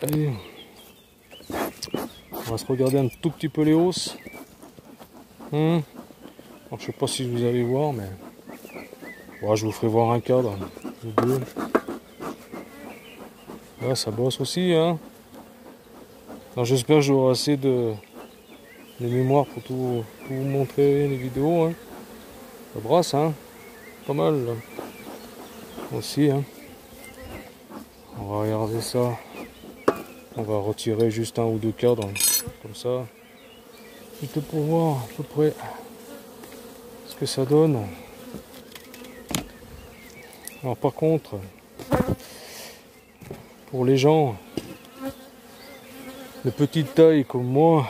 Allez. On va se regarder un tout petit peu les hausses. Alors, je sais pas si vous allez voir, mais ouais, je vous ferai voir un cadre ou deux. Là, ça bosse aussi, hein. J'espère que j'aurai assez de mémoire pour tout vous montrer les vidéos. Hein. Ça brasse, hein. Pas mal là. Aussi, hein. On va regarder ça. On va retirer juste un ou deux cadres comme ça. Juste pour voir à peu près ce que ça donne. Alors par contre, pour les gens de petite taille comme moi,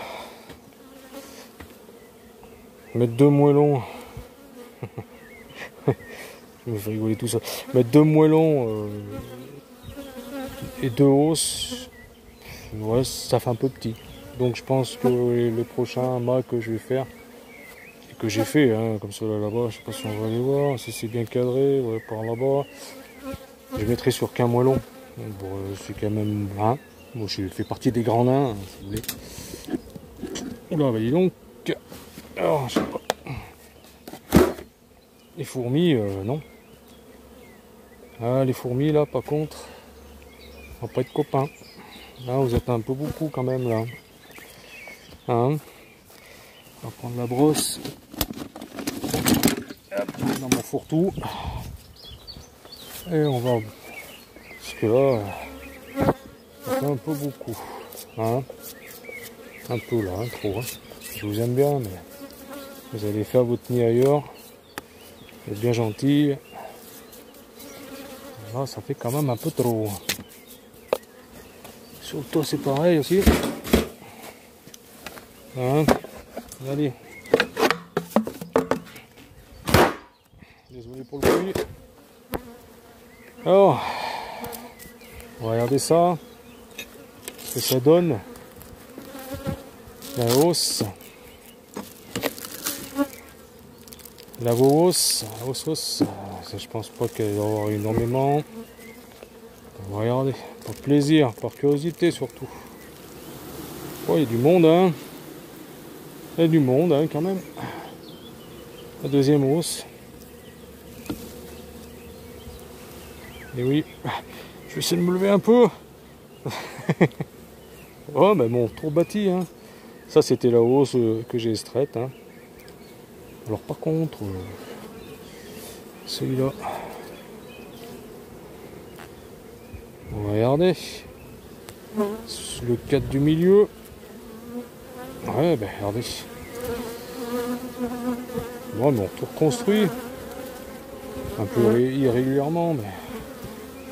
mettre deux moellons, je me fais rigoler tout ça, mettre deux moellons et deux hausses, ouais, ça fait un peu petit. Donc je pense que le prochain mât que je vais faire, et que j'ai fait, hein, comme cela là-bas, je sais pas si on va aller voir, si c'est bien cadré, ouais, par là-bas, je mettrai sur qu'un moellon. Bon, c'est quand même un. Moi, je fais partie des grands nains, si vous voulez. Oula, bah dis donc. Alors, je sais pas. Les fourmis, non. Ah, les fourmis, là, par contre, on va pas être copains. Là, vous êtes un peu beaucoup quand même, là. Hein? On va prendre la brosse. Hop, dans mon fourre-tout. Et on va... Parce que là, ça fait un peu beaucoup. Hein? Un peu là, trop. Hein? Je vous aime bien, mais vous allez faire votre nid ailleurs. Vous êtes bien gentil. Là, ça fait quand même un peu trop. Sur le toit, c'est pareil aussi. Hein? Allez. Désolé pour le bruit. Alors, on va regarder ça. Ce que ça donne. La hausse. La hausse. Ça, je pense pas qu'elle va avoir énormément. On va regarder. Par plaisir, par curiosité surtout. Oh, il y a du monde, hein. Il y a du monde, hein, quand même. La deuxième hausse. Et oui, je vais essayer de me lever un peu. Oh, mais bon, trop bâti, hein. Ça, c'était la hausse que j'ai extraite, hein. Alors, par contre, celui-là, on va regarder. Le 4 du milieu. Ouais, ben, regardez. Bon, mais on tout reconstruit. Un peu irrégulièrement, mais...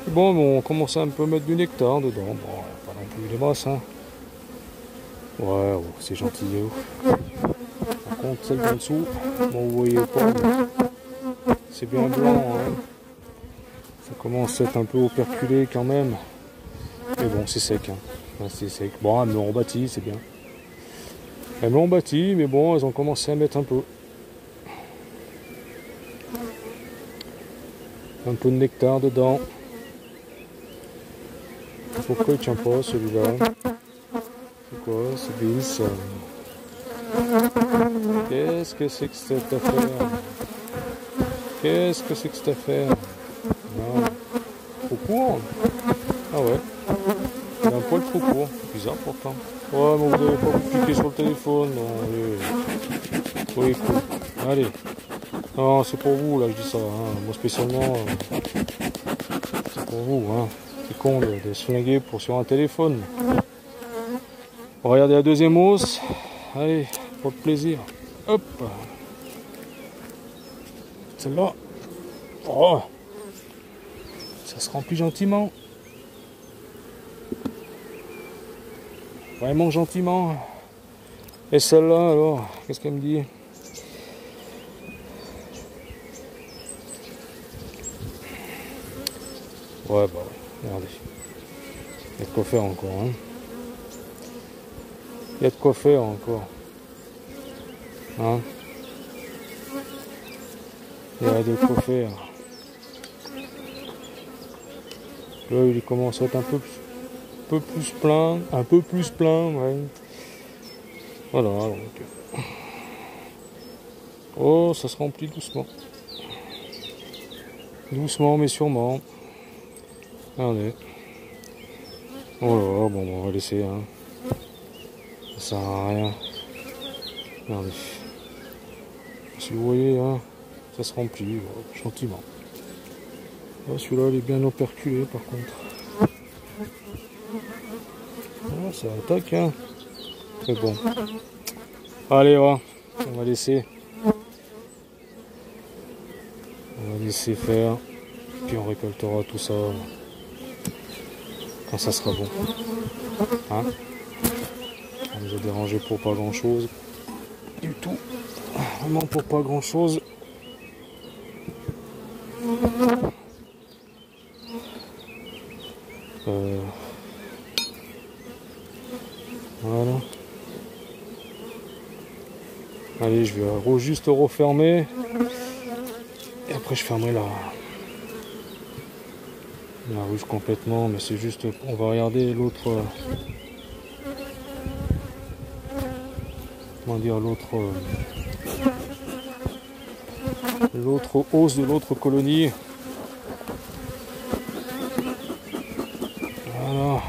Bon, on commence à un peu mettre du nectar dedans. Bon, pas non plus les masses, hein. Ouais, oh, c'est gentil. Oh. Par contre, celle d'en dessous, bon, vous voyez pas, c'est bien blanc. Hein. Ça commence à être un peu operculé quand même. Mais bon, c'est sec. Hein. Ouais, c'est sec. Bon, elles me l'ont bâti, c'est bien. Elles me l'ont bâti, mais bon, elles ont commencé à mettre un peu. Un peu de nectar dedans. Pourquoi il tient pas celui-là? C'est quoi? C'est bis. Qu'est-ce que c'est que cette affaire? Qu'est-ce que c'est que cette affaire? Non. Trop court? Ah ouais. Il a un poil trop court. Bizarre pourtant. Ouais, mais vous n'avez pas cliqué sur le téléphone. Non, oui, cool. Allez. Non, c'est pour vous là, je dis ça. Hein. Moi spécialement, c'est pour vous. Hein. C'est con de se flinguer sur un téléphone. On va regarder la deuxième hausse. Allez, pour le plaisir. Hop. Celle-là. Oh. Ça se remplit gentiment. Vraiment gentiment. Et celle-là, alors, qu'est-ce qu'elle me dit? Ouais, bah ouais, regardez. Il y a de quoi faire encore, hein. Il y a de quoi faire encore. Hein? Il y a de quoi faire. Là, il commence à être un peu peu plus plein, ouais. Voilà, donc. Oh, ça se remplit doucement. Doucement mais sûrement. Regardez. Oh là, bon, on va laisser, hein. Ça sert à rien. Regardez. Si vous voyez, hein, ça se remplit, gentiment. Oh, celui-là, il est bien operculé, par contre. Oh, ça attaque, hein. Mais bon. Allez, on va laisser. On va laisser faire. Puis on récoltera tout ça quand ça sera bon. Hein? On nous a dérangé pour pas grand chose. Du tout. Vraiment pour pas grand chose. Voilà. Allez, je vais juste refermer. Et après je fermerai la ruche complètement. Mais c'est juste, on va regarder l'autre... comment dire, l'autre hausse de l'autre colonie. Voilà.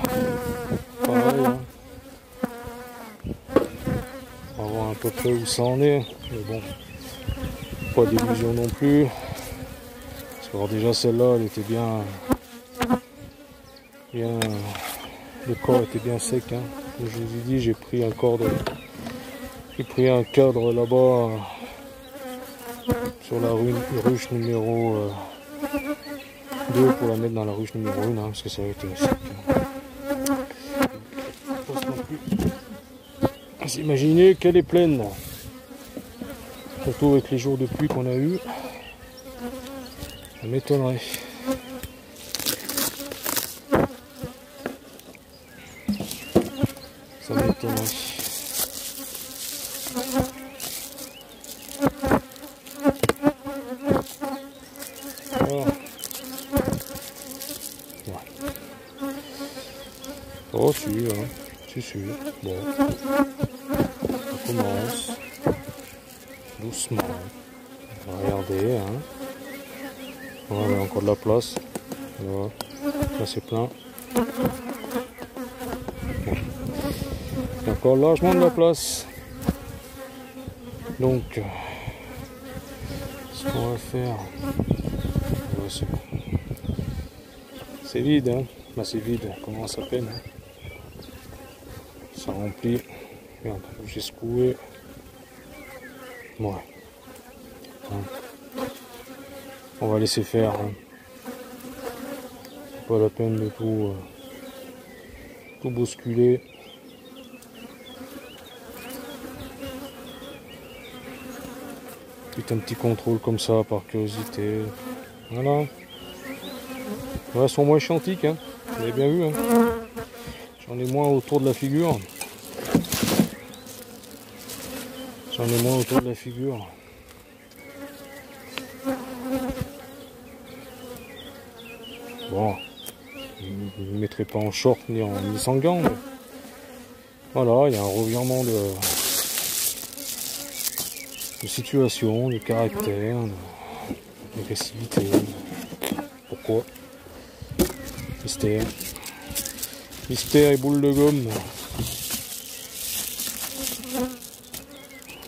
Pareil, hein. On va voir à peu près où ça en est. Mais bon, pas d'illusion non plus. Parce que alors déjà celle-là, elle était bien... Le corps était bien sec, hein. Comme je vous ai dit, j'ai pris un cadre là-bas sur la ruche numéro 2 pour la mettre dans la ruche numéro 1, hein, parce que ça a été sec. Vous imaginez qu'elle est pleine, surtout avec les jours de pluie qu'on a eu. Ça m'étonnerait. Ça m'étonnerait. Alors. Ouais. Oh si, hein. Si. Bon. On commence. Doucement. On va regarder, hein. Voilà, encore de la place. Voilà. Là c'est plein. Bon. Il y a encore largement de la place. Donc, ce qu'on va faire, ouais, c'est vide, hein. Là c'est vide, on commence à peine. Hein. Ça remplit. Regarde, j'ai secoué. Ouais. Hein. On va laisser faire. Hein. Pas la peine de tout bousculer. Un petit contrôle comme ça par curiosité. Voilà. Elles sont moins chiantiques, hein. Vous avez bien vu, hein. J'en ai moins autour de la figure. Bon, je ne mettrai pas en short ni sans gants. Mais... voilà, il y a un revirement de situation, de caractère, d'agressivité. Pourquoi? Mystère. Mystère et boule de gomme.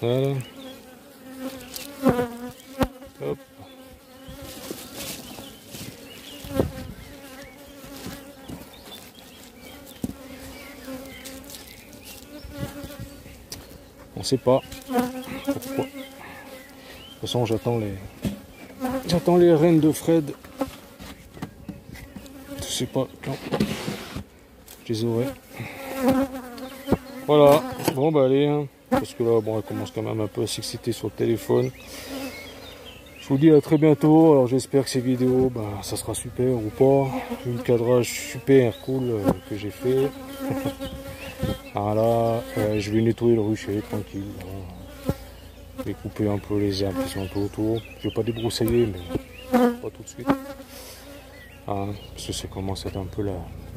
Voilà. Hop. On sait pas pourquoi. De toute façon, j'attends les rennes de Fred. Je sais pas quand je les aurai. Voilà. Bon bah allez, hein. Parce que là, bon, elle commence quand même un peu à s'exciter sur le téléphone. Je vous dis à très bientôt. Alors j'espère que ces vidéos, bah, ça sera super ou pas. Le cadrage super cool que j'ai fait. Voilà, je vais nettoyer le rucher tranquille. Je vais couper un peu les herbes qui sont un peu autour. Je vais pas débroussailler, mais pas tout de suite. Parce que ça commence à être un peu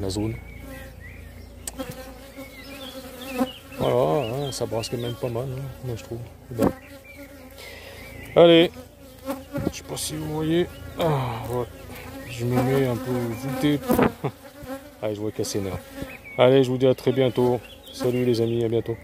la zone. Voilà, hein, ça brasse quand même pas mal, hein, moi je trouve. Bon. Allez, je sais pas si vous voyez. Ah, ouais. Je me mets un peu voûté. Allez, je vois casser là. Allez, je vous dis à très bientôt. Salut les amis, à bientôt.